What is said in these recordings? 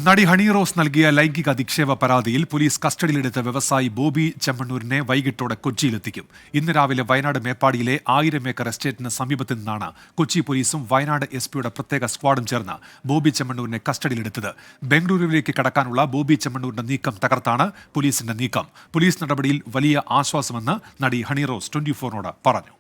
നടി ഹണി റോസ് നൽകിയ ലൈംഗിക അധിക്ഷേപ പരാതിയിൽ പോലീസ് കസ്റ്റഡിയിലെടുത്ത വ്യവസായി ബോബി ചെമ്മണ്ണൂരിനെ വൈകിട്ടോടെ കൊച്ചിയിലെത്തിക്കും. ഇന്ന് രാവിലെ വയനാട് മേപ്പാടിയിലെ 1000 ഏക്കർ എസ്റ്റേറ്റിന് സമീപത്തു നിന്നാണ് കൊച്ചി പോലീസും വയനാട് എസ്പിയുടെ പ്രത്യേക സ്ക്വാഡും ചേർന്ന് ബോബി ചെമ്മണ്ണൂരിനെ കസ്റ്റഡിയിലെടുത്തത്. ബംഗളൂരുവിലേക്ക് കടക്കാനുള്ള ബോബി ചെമ്മണ്ണൂരിന്റെ നീക്കം തകർത്താണ് പോലീസിന്റെ നീക്കം. പോലീസ് നടപടിയിൽ വലിയ ആശ്വാസമെന്ന് നടി ഹണി റോസ് 24നോട് പറഞ്ഞു.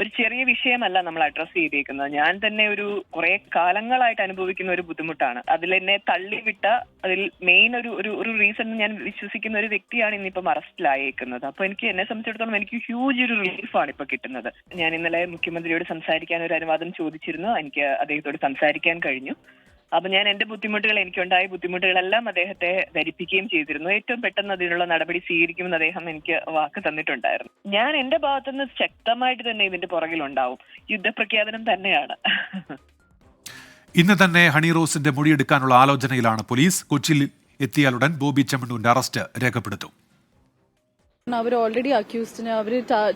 ഒരു ചെറിയ വിഷയമല്ല നമ്മൾ അഡ്രസ് ചെയ്തേക്കുന്നത്. ഞാൻ തന്നെ ഒരു കുറെ കാലങ്ങളായിട്ട് അനുഭവിക്കുന്ന ഒരു ബുദ്ധിമുട്ടാണ്. അതിൽ എന്നെ തള്ളിവിട്ട അതിൽ മെയിൻ ഒരു റീസൺ ഞാൻ വിശ്വസിക്കുന്ന ഒരു വ്യക്തിയാണ് ഇന്നിപ്പം അറസ്റ്റിലായേക്കുന്നത്. അപ്പൊ എന്നെ സംബന്ധിച്ചിടത്തോളം എനിക്ക് ഹ്യൂജ് ഒരു റിലീഫാണ് ഇപ്പൊ കിട്ടുന്നത്. ഞാൻ ഇന്നലെ മുഖ്യമന്ത്രിയോട് സംസാരിക്കാൻ ഒരു അനുവാദം ചോദിച്ചിരുന്നു. എനിക്ക് അദ്ദേഹത്തോട് സംസാരിക്കാൻ കഴിഞ്ഞു. അപ്പൊ ഞാൻ എന്റെ എനിക്കുണ്ടായ ബുദ്ധിമുട്ടുകളെല്ലാം അദ്ദേഹത്തെ ധരിപ്പിക്കുകയും ചെയ്തിരുന്നു. ഏറ്റവും പെട്ടെന്ന് അതിനുള്ള നടപടി സ്വീകരിക്കുമെന്ന് അദ്ദേഹം എനിക്ക് വാക്ക് തന്നിട്ടുണ്ടായിരുന്നു. ഞാൻ എന്റെ ഭാഗത്തുനിന്ന് ശക്തമായിട്ട് തന്നെ ഇതിന്റെ പുറകിലുണ്ടാവും. യുദ്ധപ്രഖ്യാപനം തന്നെയാണ്. ഇന്ന് തന്നെ ഹണി റോസിന്റെ മൊഴിയെടുക്കാനുള്ള ആലോചനയിലാണ് പോലീസ്. കൊച്ചിയിൽ എത്തിയാലുടൻ ബോബി ചെമ്മണ്ണൂരിന്റെ അറസ്റ്റ് രേഖപ്പെടുത്തും. അവർ ഓൾറെഡി അക്യൂസ്ഡിനെ അവർ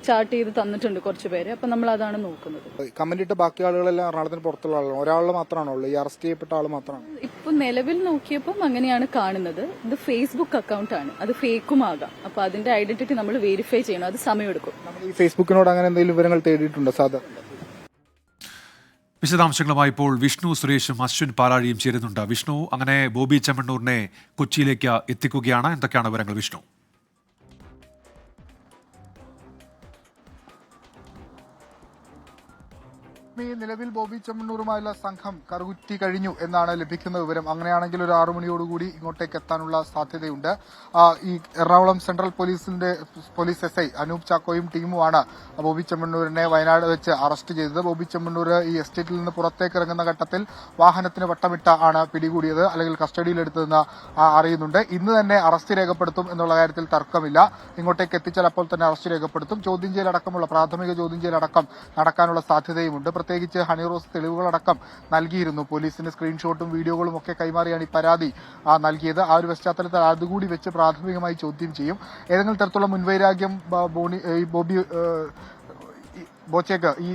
ചാർട്ട് ചെയ്ത് തന്നിട്ടുണ്ട് കുറച്ച് പേര്. അപ്പൊ നമ്മൾ അതാണ് നോക്കുന്നത്. കമന്റ് ഇട്ട ബാക്കി ആളുകളെല്ലാം എറണാകുളത്തിന് പുറത്തുള്ള ആളാണ്. ഒരാൾ മാത്രമാണുള്ളൂ, ഈ അറസ്റ്റ് ചെയ്യപ്പെട്ട ആൾ മാത്രമാണ്. ഇപ്പൊ നിലവിൽ നോക്കിയപ്പം അങ്ങനെയാണ് കാണുന്നത്. ഇത് ഫേസ്ബുക്ക് അക്കൗണ്ട് ആണ്, അത് ഫേക്കും ആകാം. അപ്പൊ അതിന്റെ ഐഡന്റിറ്റി നമ്മൾ വെരിഫൈ ചെയ്യണം, അത് സമയമെടുക്കും. ഈ ഫേസ്ബുക്കിനോട് അങ്ങനെ എന്തെങ്കിലും വിവരങ്ങൾ തേടിയിട്ടുണ്ടോ സാധാരണ? വിശദാംശങ്ങളുമായി ഇപ്പോൾ വിഷ്ണു സുരേഷും അശ്വിൻ പാലാഴിയും ചേരുന്നുണ്ട്. വിഷ്ണു, അങ്ങനെ ബോബി ചെമ്മണ്ണൂരിനെ കൊച്ചിയിലേക്ക് എത്തിക്കുകയാണ്. എന്തൊക്കെയാണ് വിവരങ്ങൾ വിഷ്ണു? നിലവിൽ ബോബി ചെമ്മണ്ണൂരുമായുള്ള സംഘം കറുകുറ്റി കഴിഞ്ഞു എന്നാണ് ലഭിക്കുന്ന വിവരം. അങ്ങനെയാണെങ്കിൽ ഒരു 6 മണിയോടുകൂടി ഇങ്ങോട്ടേക്ക് എത്താനുള്ള സാധ്യതയുണ്ട്. ഈ Ernakulam central police S I Anoop ചാക്കോയും ടീമുമാണ് ബോബി ചെമ്മണ്ണൂരിനെ വയനാട് വെച്ച് അറസ്റ്റ് ചെയ്തത്. ബോബി ചെമ്മണ്ണൂർ ഈ എസ്റ്റേറ്റിൽ നിന്ന് പുറത്തേക്ക് ഇറങ്ങുന്ന ഘട്ടത്തിൽ വാഹനത്തിന് വട്ടമിട്ട ആണ് പിടികൂടിയത്, അല്ലെങ്കിൽ കസ്റ്റഡിയിലെടുത്തതെന്ന് അറിയുന്നുണ്ട്. ഇന്ന് തന്നെ അറസ്റ്റ് രേഖപ്പെടുത്തും എന്നുള്ള കാര്യത്തിൽ തർക്കമില്ല. ഇങ്ങോട്ടേക്ക് എത്തിച്ചാൽ അപ്പോൾ തന്നെ അറസ്റ്റ് രേഖപ്പെടുത്തും. ചോദ്യം ചെയ്യലടക്കമുള്ള പ്രാഥമിക ചോദ്യം ചെയ്യലടക്കം നടക്കാനുള്ള സാധ്യതയുമുണ്ട്. പ്രത്യേകിച്ച് ഹണി റോസ് തെളിവുകളടക്കം നൽകിയിരുന്നു. പോലീസിന് സ്ക്രീൻഷോട്ടും വീഡിയോകളും ഒക്കെ കൈമാറിയാണ് ഈ പരാതി നൽകിയത്. ആ ഒരു പശ്ചാത്തലത്തിൽ അതുകൂടി വെച്ച് പ്രാഥമികമായി ചോദ്യം ചെയ്യും. ഏതെങ്കിലും തരത്തിലുള്ള മുൻവൈരാഗ്യം ബോച്ചേക്ക് ഈ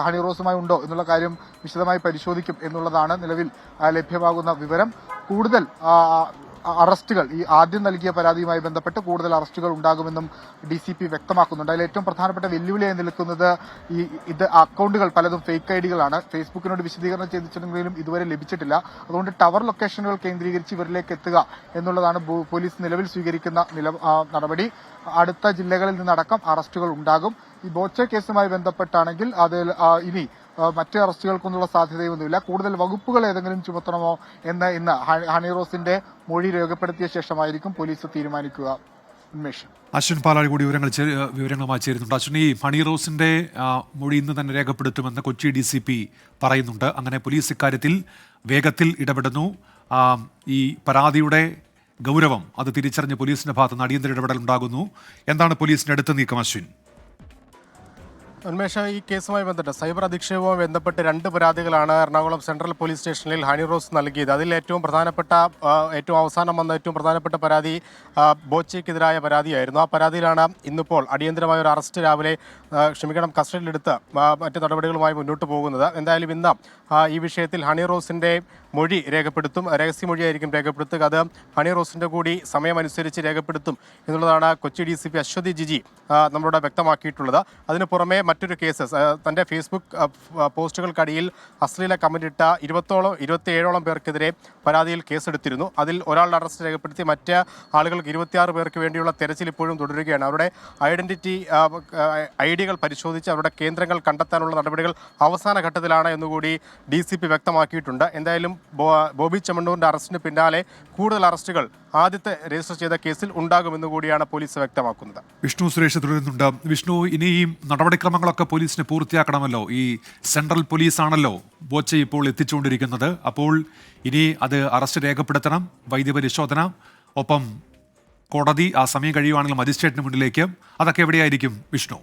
ഹണി റോസുമായി ഉണ്ടോ എന്നുള്ള കാര്യം വിശദമായി പരിശോധിക്കും എന്നുള്ളതാണ് നിലവിൽ ലഭ്യമാകുന്ന വിവരം. കൂടുതൽ അറസ്റ്റുകൾ, ഈ ആദ്യം നൽകിയ പരാതിയുമായി ബന്ധപ്പെട്ട് കൂടുതൽ അറസ്റ്റുകൾ ഉണ്ടാകുമെന്നും DCP വ്യക്തമാക്കുന്നുണ്ട്. അതിൽ ഏറ്റവും പ്രധാനപ്പെട്ട വെല്ലുവിളിയായി നിൽക്കുന്നത് ഇത് അക്കൗണ്ടുകൾ പലതും ഫേക്ക് ഐഡികളാണ്. ഫേസ്ബുക്കിനോട് വിശദീകരണം ചെയ്തിട്ടുണ്ടെങ്കിലും ഇതുവരെ ലഭിച്ചിട്ടില്ല. അതുകൊണ്ട് ടവർ ലൊക്കേഷനുകൾ കേന്ദ്രീകരിച്ച് ഇവരിലേക്ക് എത്തുക എന്നുള്ളതാണ് പോലീസ് നിലവിൽ സ്വീകരിക്കുന്ന നടപടി. അടുത്ത ജില്ലകളിൽ നിന്നടക്കം അറസ്റ്റുകൾ ഉണ്ടാകും. ഈ ബോച്ച കേസുമായി ബന്ധപ്പെട്ടാണെങ്കിൽ അതിൽ ഇനി മറ്റ് അറസ്റ്റുകൾക്കൊന്നുള്ള സാധ്യതയൊന്നുമില്ല. കൂടുതൽ വകുപ്പുകൾ ഏതെങ്കിലും ചുമത്തണമോ എന്ന് ഇന്ന് ഹണി റോസിന്റെ മൊഴി രേഖപ്പെടുത്തിയ ശേഷമായിരിക്കും പോലീസ് തീരുമാനിക്കുക. അശ്വിൻ പാലാഴി കൂടി വിവരങ്ങളുമായി ചേരുന്നുണ്ട്. അശ്വിൻ, ഈ ഹണി റോസിന്റെ മൊഴി ഇന്ന് തന്നെ രേഖപ്പെടുത്തുമെന്ന് കൊച്ചി DCP പറയുന്നുണ്ട്. അങ്ങനെ പോലീസ് ഇക്കാര്യത്തിൽ വേഗത്തിൽ ഇടപെടുന്നു. ഈ പരാതിയുടെ ഗൗരവം അത് തിരിച്ചറിഞ്ഞ് പോലീസിന്റെ ഭാഗത്ത് അടിയന്തര ഇടപെടൽ ഉണ്ടാകുന്നു. എന്താണ് പോലീസിന്റെ അടുത്ത നീക്കം അശ്വിൻ? ഉന്മേഷ, ഈ കേസുമായി ബന്ധപ്പെട്ട് സൈബർ അധിക്ഷേപവുമായി ബന്ധപ്പെട്ട് 2 പരാതികളാണ് എറണാകുളം സെൻട്രൽ പോലീസ് സ്റ്റേഷനിൽ ഹണി റോസ് നൽകിയത്. അതിൽ ഏറ്റവും അവസാനം വന്ന ഏറ്റവും പ്രധാനപ്പെട്ട പരാതി ബോച്ചയ്ക്കെതിരായ പരാതിയായിരുന്നു. ആ പരാതിയിലാണ് ഇന്നിപ്പോൾ അടിയന്തരമായ ഒരു അറസ്റ്റ് കസ്റ്റഡിയിലെടുത്ത് മറ്റ് നടപടികളുമായി മുന്നോട്ട് പോകുന്നത്. എന്തായാലും ഇന്ന് ഈ വിഷയത്തിൽ ഹണി റോസിന്റെ മൊഴി രേഖപ്പെടുത്തും. രഹസ്യമൊഴിയായിരിക്കും രേഖപ്പെടുത്തുക. അത് ഹണി റോസിന്റെ കൂടി സമയമനുസരിച്ച് രേഖപ്പെടുത്തും എന്നുള്ളതാണ് കൊച്ചി DCP അശ്വതി ജിജി നമ്മളോട് വ്യക്തമാക്കിയിട്ടുള്ളത്. അതിനു പുറമെ മറ്റൊരു കേസ്, തന്റെ ഫേസ്ബുക്ക് പോസ്റ്റുകൾക്കടിയിൽ അശ്ലീല കമന്റിട്ട 27ഓളം പേർക്കെതിരെ പരാതിയിൽ കേസെടുത്തിരുന്നു. അതിൽ ഒരാളുടെ അറസ്റ്റ് രേഖപ്പെടുത്തി മറ്റ് ആളുകൾക്ക് 26 പേർക്ക് വേണ്ടിയുള്ള തെരച്ചിൽ ഇപ്പോഴും തുടരുകയാണ്. അവരുടെ ഐഡികൾ പരിശോധിച്ച് അവരുടെ കേന്ദ്രങ്ങൾ കണ്ടെത്താനുള്ള നടപടികൾ അവസാന ഘട്ടത്തിലാണ് എന്നുകൂടി DCP വ്യക്തമാക്കിയിട്ടുണ്ട്. എന്തായാലും ബോബി ചെമ്മണ്ണൂരിന്റെ അറസ്റ്റിന് പിന്നാലെ കൂടുതൽ അറസ്റ്റുകൾ ആദ്യത്തെ രജിസ്റ്റർ ചെയ്ത കേസിൽ ഉണ്ടാകുമെന്ന് കൂടിയാണ് പോലീസ് വ്യക്തമാക്കുന്നത്. വിഷ്ണു സുരേഷ് തുടരുന്നുണ്ട്. വിഷ്ണു, ഇനി ഈ നടപടിക്രമങ്ങളൊക്കെ പോലീസിന് പൂർത്തിയാക്കണമല്ലോ. ഈ സെൻട്രൽ പോലീസാണല്ലോ ബോച്ച ഇപ്പോൾ എത്തിച്ചുകൊണ്ടിരിക്കുന്നത്. അപ്പോൾ ഇനി അത് അറസ്റ്റ് രേഖപ്പെടുത്തണം, വൈദ്യപരിശോധന, ഒപ്പം കോടതി ആ സമയം കഴിയുവാണെങ്കിൽ മജിസ്ട്രേറ്റിന് മുന്നിലേക്ക്. അതൊക്കെ എവിടെയായിരിക്കും വിഷ്ണു?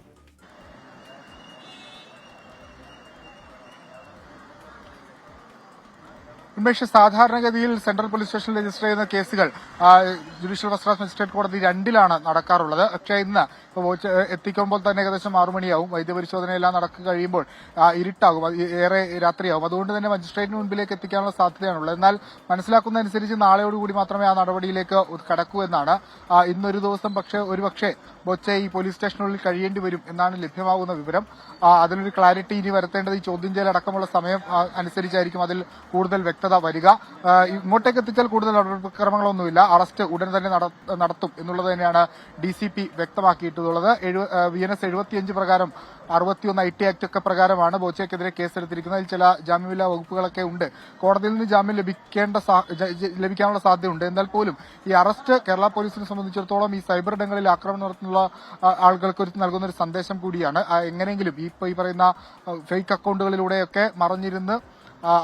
ഉന്മേഷ്, സാധാരണഗതിയിൽ സെൻട്രൽ പോലീസ് സ്റ്റേഷനിൽ രജിസ്റ്റർ ചെയ്യുന്ന കേസുകൾ ജുഡീഷ്യൽ ഫസ്റ്റ് ക്ലാസ് മജിസ്ട്രേറ്റ് കോടതി 2-ലാണ് നടക്കാറുള്ളത്. പക്ഷേ ഇന്ന് എത്തിക്കുമ്പോൾ തന്നെ ഏകദേശം 6 മണിയാവും. വൈദ്യപരിശോധനയെല്ലാം നടക്കുക കഴിയുമ്പോൾ ഇരുട്ടാകും, ഏറെ രാത്രിയാവും. അതുകൊണ്ട് തന്നെ മജിസ്ട്രേറ്റിന് മുൻപിലേക്ക് എത്തിക്കാനുള്ള സാധ്യതയാണുള്ളത്. എന്നാൽ മനസ്സിലാക്കുന്നതനുസരിച്ച് നാളെയോടുകൂടി മാത്രമേ ആ നടപടിയിലേക്ക് കടക്കൂ എന്നാണ്. ഇന്നൊരു ദിവസം ഒരുപക്ഷെ ബോച്ചെ ഈ പോലീസ് സ്റ്റേഷനുള്ളിൽ കഴിയേണ്ടി വരും എന്നാണ് ലഭ്യമാകുന്ന വിവരം. അതിലൊരു ക്ലാരിറ്റി ഇനി വരുത്തേണ്ടത് ഈ ചോദ്യം ചെയ്യൽ അടക്കമുള്ള സമയം അനുസരിച്ചായിരിക്കും അതിൽ കൂടുതൽ വ്യക്തത വരിക. ഇങ്ങോട്ടേക്ക് എത്തിച്ചാൽ കൂടുതൽ നടപടിക്രമങ്ങളൊന്നുമില്ല, അറസ്റ്റ് ഉടൻ തന്നെ നടത്തും എന്നുള്ളത് തന്നെയാണ് DCP വ്യക്തമാക്കിയിട്ടുള്ളത്. VNS 75 പ്രകാരം 61 IT ആക്ട് ഒക്കെ പ്രകാരമാണ് ബോച്ചയ്ക്കെതിരെ കേസെടുത്തിരിക്കുന്നത്. അതിൽ ചില ജാമ്യമില്ലാ വകുപ്പുകളൊക്കെ ഉണ്ട്. കോടതിയിൽ നിന്ന് ജാമ്യം ലഭിക്കാനുള്ള സാധ്യതയുണ്ട്. എന്നാൽ പോലും ഈ അറസ്റ്റ് കേരള പോലീസിനെ സംബന്ധിച്ചിടത്തോളം ഈ സൈബർ ഇടങ്ങളിൽ ആക്രമണം നടത്തുന്ന ആളുകൾക്ക് നൽകുന്ന ഒരു സന്ദേശം കൂടിയാണ്. എങ്ങനെയെങ്കിലും ഈ പറയുന്ന ഫേക്ക് അക്കൗണ്ടുകളിലൂടെയൊക്കെ മറഞ്ഞിരുന്ന്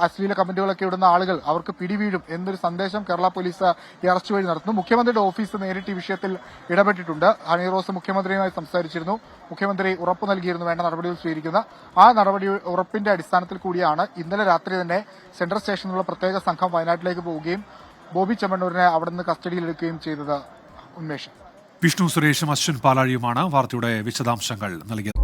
അശ്ലീല കമന്റുകളൊക്കെ ഇടുന്ന ആളുകൾ അവർക്ക് പിടിവീഴും എന്നൊരു സന്ദേശം കേരള പോലീസ് ഈ അറസ്റ്റ് വഴി നടത്തുന്നു. മുഖ്യമന്ത്രിയുടെ ഓഫീസ് നേരിട്ട് ഈ വിഷയത്തിൽ ഇടപെട്ടിട്ടുണ്ട്. ഹണി റോസ് മുഖ്യമന്ത്രിയുമായി സംസാരിച്ചിരുന്നു. മുഖ്യമന്ത്രി ഉറപ്പ് നൽകിയിരുന്നു വേണ്ട നടപടികൾ സ്വീകരിക്കുന്ന. ആ നടപടി ഉറപ്പിന്റെ അടിസ്ഥാനത്തിൽ കൂടിയാണ് ഇന്നലെ രാത്രി തന്നെ സെൻട്രൽ സ്റ്റേഷനിലുള്ള പ്രത്യേക സംഘം വയനാട്ടിലേക്ക് പോവുകയും ബോബി ചെമ്മണ്ണൂരിനെ അവിടെ നിന്ന് കസ്റ്റഡിയിലെടുക്കുകയും ചെയ്തത്. ഉന്മേഷ്, വിഷ്ണു സുരേഷും അശ്വിൻ പാലാഴിയുമാണ് വാർത്തയുടെ വിശദാംശങ്ങൾ നൽകിയത്.